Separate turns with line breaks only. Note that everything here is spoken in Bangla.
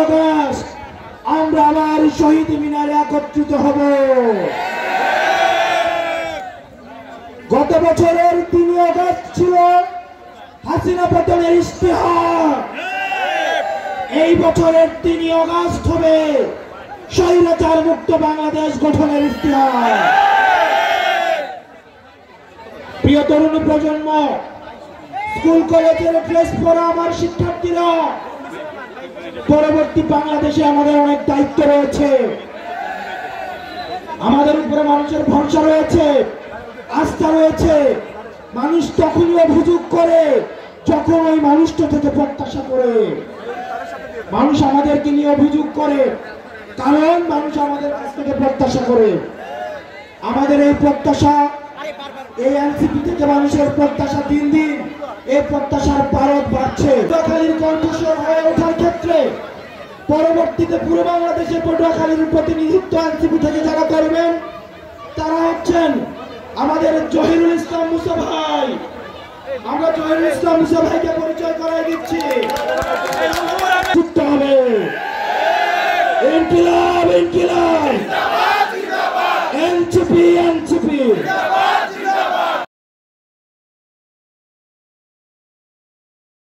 আগস্ট আমরা আবার শহীদ মিনারে একত্রিত হব। গত বছরের 3 আগস্ট ছিল হাসিনা পতনের ইশতেহার, এই বছরের 3 আগস্ট হবে স্বৈরাচার মুক্ত বাংলাদেশ গঠনের ইশতেহার। প্রিয় তরুণ প্রজন্ম, স্কুল কলেজের ড্রেস পরা আমার শিক্ষার্থীরা, পরবর্তী বাংলাদেশে আমাদের অনেক দায়িত্ব রয়েছে। আমাদের উপরে মানুষের ভরসা রয়েছে, আস্থা রয়েছে। মানুষ তখনই অভিযোগ করে যখন ওই মানুষটা থেকে প্রত্যাশা করে। মানুষ আমাদেরকে নিয়ে অভিযোগ করে কারণ মানুষ আমাদের কাছ থেকে প্রত্যাশা করে। আমাদের এই প্রত্যাশা, এই এনসিপি থেকে মানুষের প্রত্যাশা দিন দিন এই প্রত্যাশার পারদ বাড়ছে। পটুয়াখালীর কণ্ঠস্বর হয়ে ওঠার ক্ষেত্রে পরবর্তীতে পুরো বাংলাদেশে পটুয়াখালীর প্রতিনিধিত্ব এনসিপি থেকে যারা করবেন তারা হচ্ছেন আমাদের জহিরুল ইসলাম মুসা ভাই। আমরা জহিরুল ইসলাম মুসা ভাইকে পরিচয় করাই দিচ্ছি। হবে ইনকিলাব ইনকিলাব, এনসিপি এনসিপি।